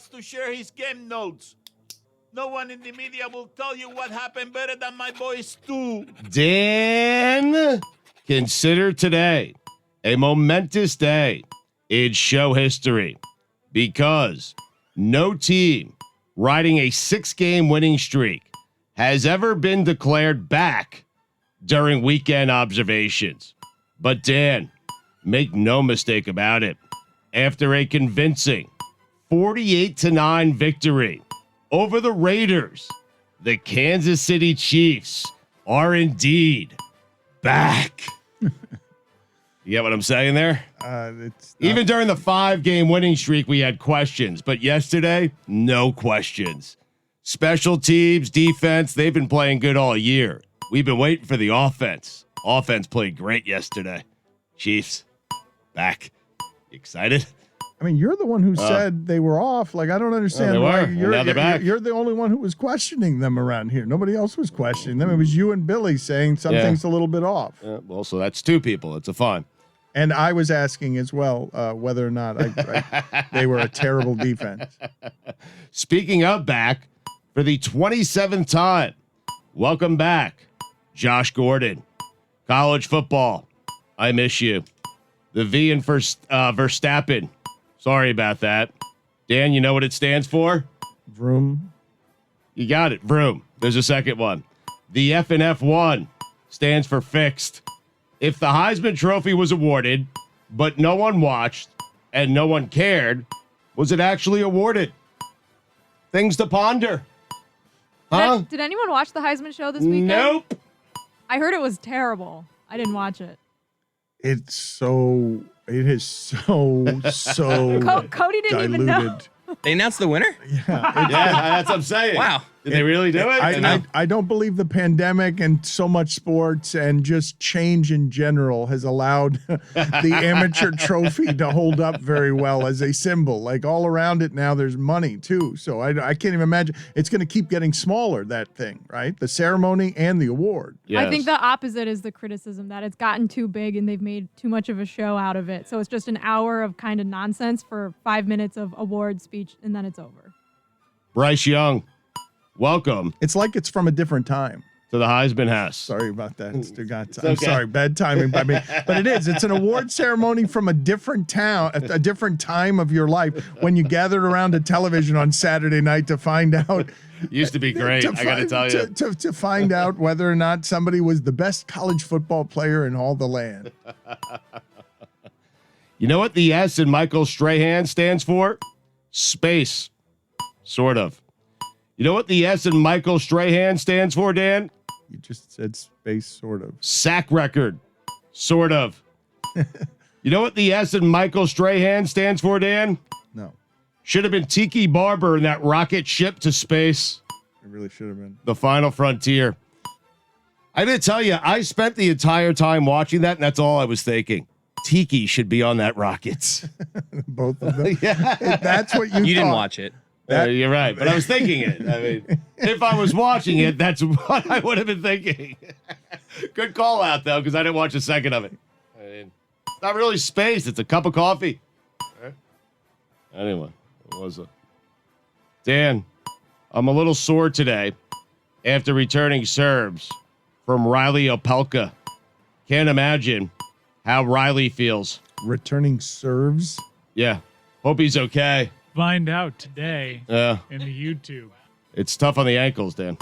wants to share his game notes. No one in the media will tell you what happened better than my boy Stu. Dan, consider today a momentous day in show history because no team riding a 6-game winning streak has ever been declared back during weekend observations. But Dan, make no mistake about it. After a convincing 48-9 victory over the Raiders, the Kansas City Chiefs are indeed back. You get what I'm saying there? Even during the 5-game winning streak, we had questions, but yesterday, no questions. Special teams, defense, they've been playing good all year. We've been waiting for the offense. Offense played great yesterday. Chiefs, back. You excited? I mean, you're the one who said they were off. Like, I don't understand why you're the only one who was questioning them around here. Nobody else was questioning them. It was you and Billy saying something's a little bit off. Well, so that's 2 people. It's a fun. And I was asking as well whether or not they were a terrible defense. Speaking of back, for the 27th time, welcome back, Josh Gordon. College football, I miss you. The V in for Verstappen. Sorry about that. Dan, you know what it stands for? Vroom. You got it. Vroom. There's a second one. The F and F1 stands for fixed. If the Heisman Trophy was awarded, but no one watched and no one cared, was it actually awarded? Things to ponder. Huh? Did anyone watch the Heisman show this weekend? Nope. I heard it was terrible. I didn't watch it. It is so Cody didn't diluted. even know. They announced the winner? Yeah, that's what I'm saying. Wow. Did they really do it? I don't believe the pandemic and so much sports and just change in general has allowed the amateur trophy to hold up very well as a symbol. Like all around it now, there's money too. So I can't even imagine. It's going to keep getting smaller, that thing, right? The ceremony and the award. Yes. I think the opposite is the criticism that it's gotten too big and they've made too much of a show out of it. So it's just an hour of kind of nonsense for 5 minutes of award speech and then it's over. Bryce Young, welcome It's like it's from a different time. to the Heisman House. Sorry about that, Stugotz. okay. I'm sorry, bad timing by me. But it is. It's an award ceremony from a different town, a different time of your life when you gathered around a television on Saturday night to find out. Used to be great, I got to tell you. To find out whether or not somebody was the best college football player in all the land. You know what the S in Michael Strahan stands for? Space. Sort of. You know what the S in Michael Strahan stands for, Dan? You just said space, sort of. Sack record. Sort of. You know what the S in Michael Strahan stands for, Dan? No, Should have been Tiki Barber in that rocket ship to space. it really should have been. The final frontier. I didn't tell you, I spent the entire time watching that, and that's all I was thinking. Tiki should be on that rocket. Both of them. Yeah. That's what you You didn't thought. watch it. You're right, but I was thinking it. I mean, if I was watching it, that's what I would have been thinking. Good call out, though, because I didn't watch a second of it. I mean, it's not really space. It's a cup of coffee. Anyway, what was it? Dan, I'm a little sore today after returning serves from Riley Opelka. Can't imagine how Riley feels. Returning serves. Yeah, hope he's okay. Find out today Yeah. in the YouTube. It's tough on the ankles, Dan.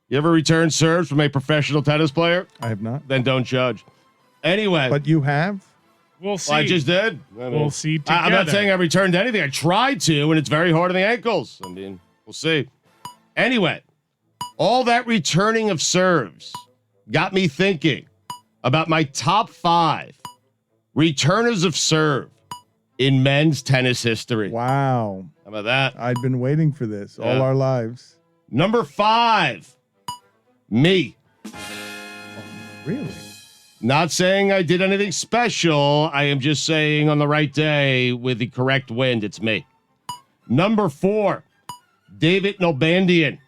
You ever return serves from a professional tennis player? I have not. Then don't judge. Anyway, But you have? We'll see. well, I just did. I mean, We'll see together. I'm not saying I returned anything. I tried to, and it's very hard on the ankles. I mean, we'll see. Anyway, all that returning of serves got me thinking about my top 5 returners of serve in men's tennis history. Wow. How about that? I'd been waiting for this all Yeah. our lives. Number 5, me. Really? Not saying I did anything special. I am just saying on the right day with the correct wind, it's me. Number 4, David Nalbandian,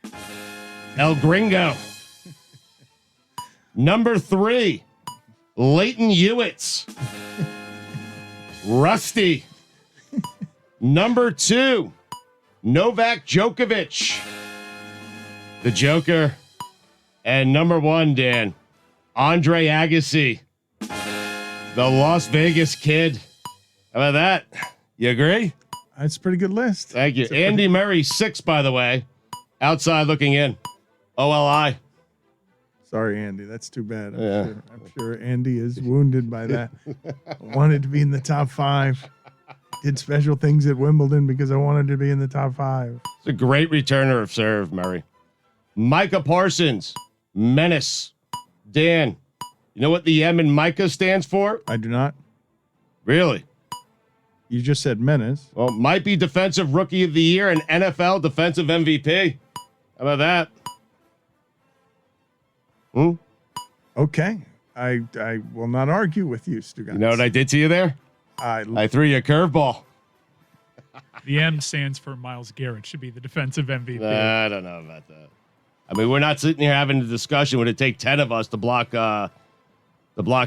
El Gringo. Number 3, Leighton Hewitts, Rusty. Number 2, Novak Djokovic, the Joker. And number 1, Dan, Andre Agassi, the Las Vegas Kid. How about that? You agree? That's a pretty good list. Thank you. Andy Murray, 6, by the way. Outside looking in. OLI. Sorry, Andy. That's too bad. Yeah. I'm sure Andy is wounded by that. Wanted to be in the top 5. Did special things at Wimbledon because I wanted to be in the top 5. It's a great returner of serve, Murray. Micah Parsons, Menace. Dan, you know what the M in Micah stands for? I do not. Really? You just said Menace. Well, might be Defensive Rookie of the Year and NFL Defensive MVP. How about that? Okay. I will not argue with you, Stugotz. You know what I did to you there? I threw you a curveball. The M stands for Myles Garrett. Should be the defensive MVP. I don't know about that. I mean, we're not sitting here having a discussion. Would it take 10 of us to block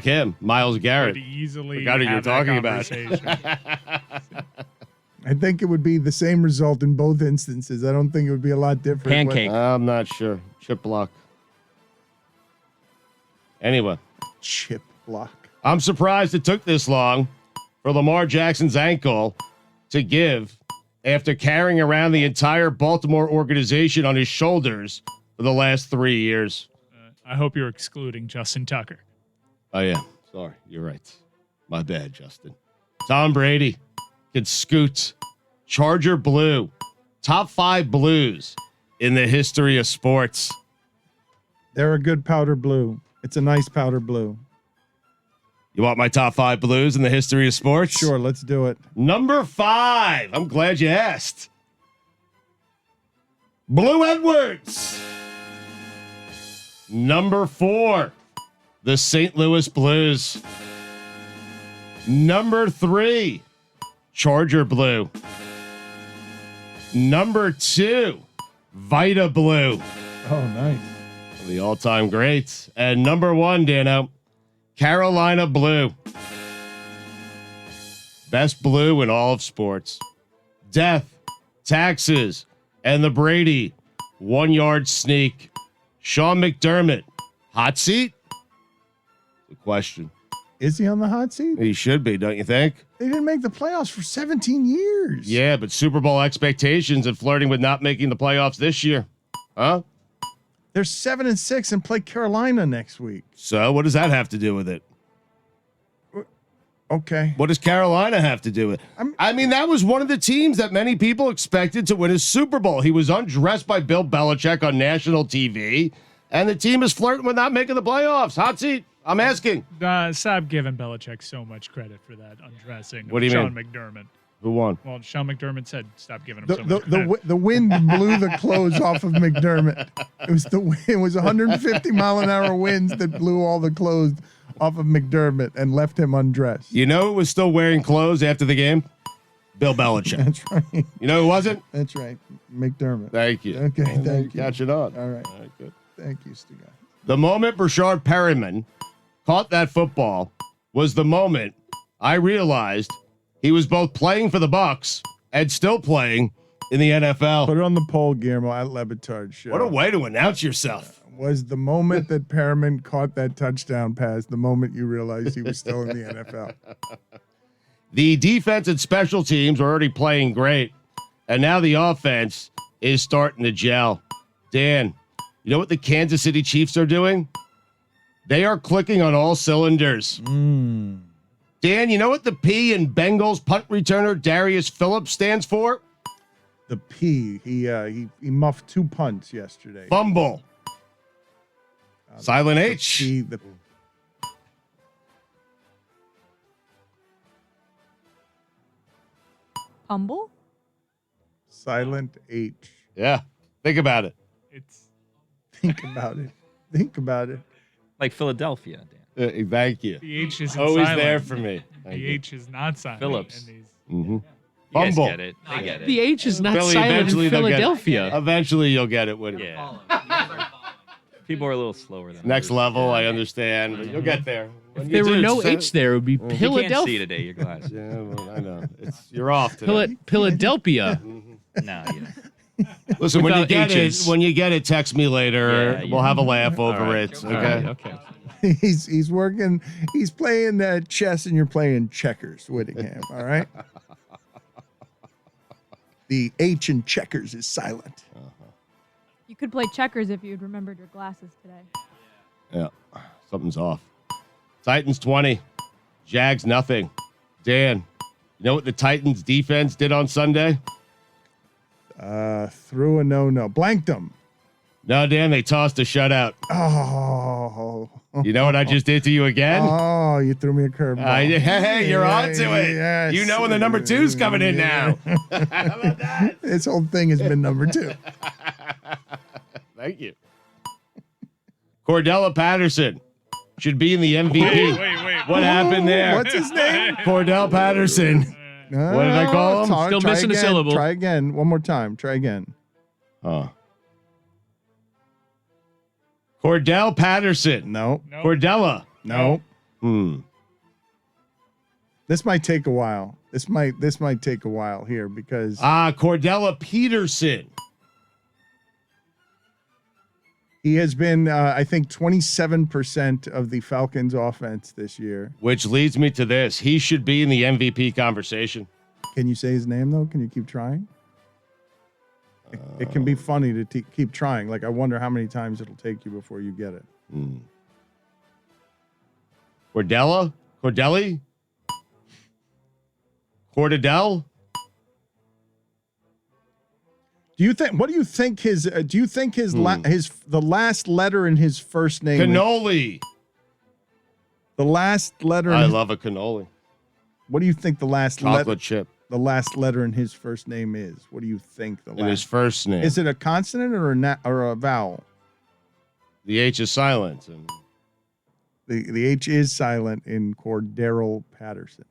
him, Myles Garrett? Could easily Forgot who you're have that talking about. conversation. I think it would be the same result in both instances. I don't think it would be a lot different. Pancake. I'm not sure. Chip block. Anyway, Chip block. I'm surprised it took this long for Lamar Jackson's ankle to give after carrying around the entire Baltimore organization on his shoulders for the last 3 years. I hope you're excluding Justin Tucker. Oh, yeah. Sorry. You're right. My bad, Justin. Tom Brady can scoot. Charger blue. Top 5 blues in the history of sports. They're a good powder blue. It's a nice powder blue. You want my top 5 blues in the history of sports? Sure, let's do it. Number 5. I'm glad you asked. Blue Edwards. Number 4. The St. Louis Blues. Number 3. Charger Blue. Number 2. Vita Blue. Oh, nice. The all-time greats. And number 1, Dano, Carolina Blue. Best blue in all of sports. Death, taxes, and the Brady 1-yard sneak. Sean McDermott, hot seat? The question. Is he on the hot seat? He should be, don't you think? They didn't make the playoffs for 17 years. Yeah, but Super Bowl expectations and flirting with not making the playoffs this year. Huh? They're 7-6 and play Carolina next week. So what does that have to do with it? Okay. What does Carolina have to do with it? I mean, that was one of the teams that many people expected to win a Super Bowl. He was undressed by Bill Belichick on national TV, and the team is flirting with not making the playoffs. Hot seat. I'm asking. Stop giving Belichick so much credit for that undressing. What do you Sean mean? McDermott. Who won? Well, Sean McDermott said stop giving him so much The credit. the wind blew the clothes off of McDermott. It was 150 mile an hour winds that blew all the clothes off of McDermott and left him undressed. You know who was still wearing clothes after the game? Bill Belichick. That's right. You know who wasn't? That's right. McDermott. Thank you. Okay, thank you. Catch it on. All right. All right, good. Thank you, Stugotz. The moment Brashard Perriman caught that football was the moment I realized he was both playing for the Bucs and still playing in the NFL. Put it on the poll, Guillermo, at LeBatard show. What a way to announce yourself. Was the moment that Perriman caught that touchdown pass the moment you realized he was still in the NFL? The defense and special teams are already playing great, and now the offense is starting to gel. Dan, you know what the Kansas City Chiefs are doing? They are clicking on all cylinders. Dan, you know what the P in Bengals punt returner Darius Phillips stands for? The P. He muffed 2 punts yesterday. Fumble. Silent H. P, the Humble? silent H. Yeah, think about it. It's Think about it. Think about it. Like Philadelphia, Dan. Thank you. the H isn't Always silent. there for me. Thank The you. H is not silent. Phillips. in these- Mm-hmm. You guys Fumble. get it. They get it. The H is not Philly, silent eventually in they'll get it. Philadelphia. Eventually you'll get it, Woody. Yeah. People are a little slower than Next others. level, I understand. But you'll get there. When If you there were do, no it's- H there, it would be You can't see Philadelphia. today, your glasses. Yeah, well, I know. You're off today. Philadelphia. No, you know. Listen, when you Without get H's. it, text me later. Yeah, We'll have a laugh All over right. it. All Okay. right, okay. He's working. He's playing chess, and you're playing checkers, Whittingham. All right. The H in checkers is silent. You could play checkers if you'd remembered your glasses today. Yeah. Something's off. Titans 20. Jags nothing. Dan, you know what the Titans defense did on Sunday? Threw a no. Blanked them. No, Dan, they tossed a shutout. Oh. You know what I just did to you again? Oh, you threw me a curveball. Hey, you're on to it. Yes. You know when the number two's coming in now. How about that? This whole thing has been number 2. Thank you. Cordella Patterson should be in the MVP. Wait. What happened there? What's his name? Cordell Patterson. What did I call him? Still Try missing a again. syllable. Try again. One more time. Try again. Oh. Cordell Patterson. No. Cordella. No. Hmm. This might take a while. This might take a while here because Cordella Peterson. he has been, I think, 27% of the Falcons' offense this year. Which leads me to this. He should be in the MVP conversation. Can you say his name though? Can you keep trying? It can be funny to keep trying. Like I wonder how many times it'll take you before you get it. Cordelli? Cordell? Do you think? What do you think his? Do you think his the last letter in his first name? Cannoli. The last letter. I love a cannoli. What do you think the last Chocolate chip. The last letter in his first name is? What do you think the In his last? first name. Is it a consonant or a vowel? The H is silent. And The H is silent in Cordero Patterson.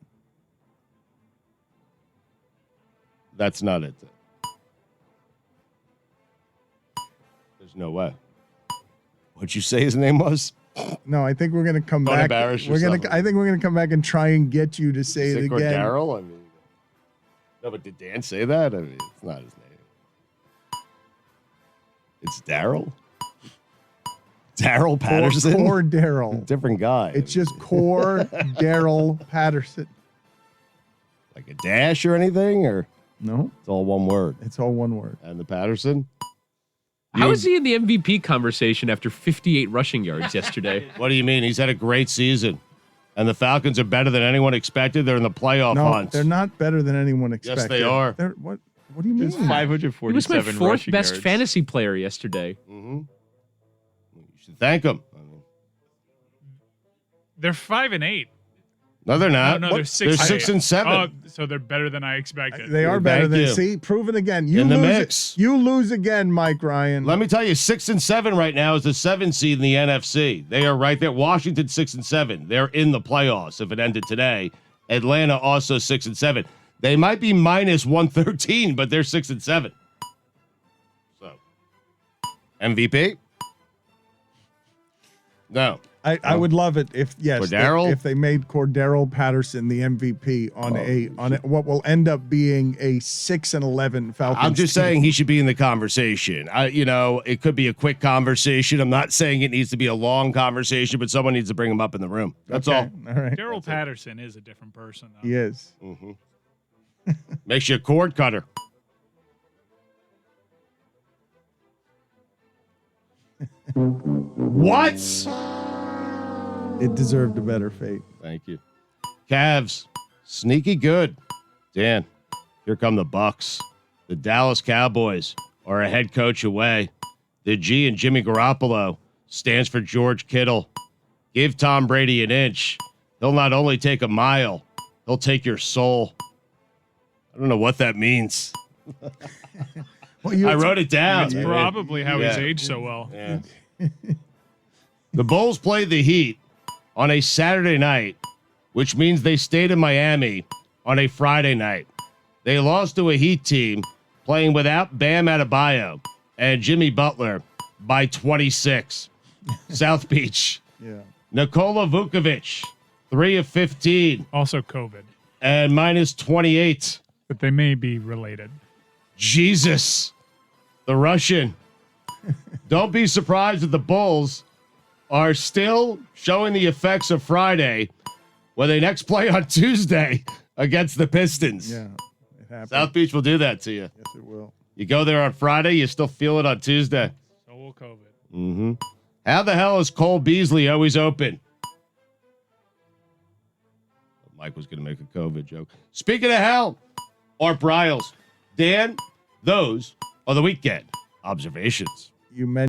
that's not it. There's no way. What'd you say his name was? No, I think we're gonna come Don't back. embarrass We're gonna. yourself. I think we're gonna come back and try and get you to say Is it it again. Cordero? I mean, no, but did Dan say that? I mean, it's not his name. It's Daryl. Daryl Patterson. Cordero. Different guy. It's just Cordero Patterson. Like a dash or anything, or No, it's all one word. it's all one word. And the Patterson. How is he in the MVP conversation after 58 rushing yards yesterday? What do you mean? He's had a great season, and the Falcons are better than anyone expected. They're in the playoff No, hunt. they're not better than anyone expected. they are. They're, what do you mean? It's He was 547 my fourth rushing best yards. fantasy player yesterday. Mm-hmm. You should thank him. I mean, They're 5-8. no, they're not. No, What? they're 6. They're 6 and 7. Oh, so they're better than I expected. They are Thank better than you. see, proven again. You In the lose mix. You lose again, Mike Ryan. Let me tell you, 6 and 7 right now is the 7 seed in the NFC. They are right there. Washington 6 and 7. They're in the playoffs if it ended today. Atlanta also 6 and 7. They might be minus 113, but they're 6 and 7. So MVP? No. I would love it if Cordero? if they made Cordero Patterson the MVP on what will end up being a 6-11 Falcons. I'm just team. saying he should be in the conversation. It could be a quick conversation. I'm not saying it needs to be a long conversation, but someone needs to bring him up in the room. That's Okay, all. All right. Daryl Patterson is a different person, though. He is. Makes you a cord cutter. What? It deserved a better fate. Thank you. Cavs, sneaky good. Dan, here come the Bucks. The Dallas Cowboys are a head coach away. The G in Jimmy Garoppolo stands for George Kittle. Give Tom Brady an inch. He'll not only take a mile, he'll take your soul. I don't know what that means. Well, I wrote it down. That's probably how he's Yeah. aged so well. Yeah. The Bulls played the Heat on a Saturday night, which means they stayed in Miami on a Friday night. They lost to a Heat team playing without Bam Adebayo and Jimmy Butler by 26. South Beach. Yeah. Nikola Vukovic, 3 of 15 Also COVID, and minus 28. but they may be related. Jesus, the Russian. Don't be surprised that the Bulls are still showing the effects of Friday when they next play on Tuesday against the Pistons. Yeah, it happened. South Beach will do that to you. Yes, it will. You go there on Friday, you still feel it on Tuesday. So will COVID. Mm-hmm. How the hell is Cole Beasley always open? Mike was going to make a COVID joke. Speaking of hell, Art Briles. Dan, those are the weekend observations. You mentioned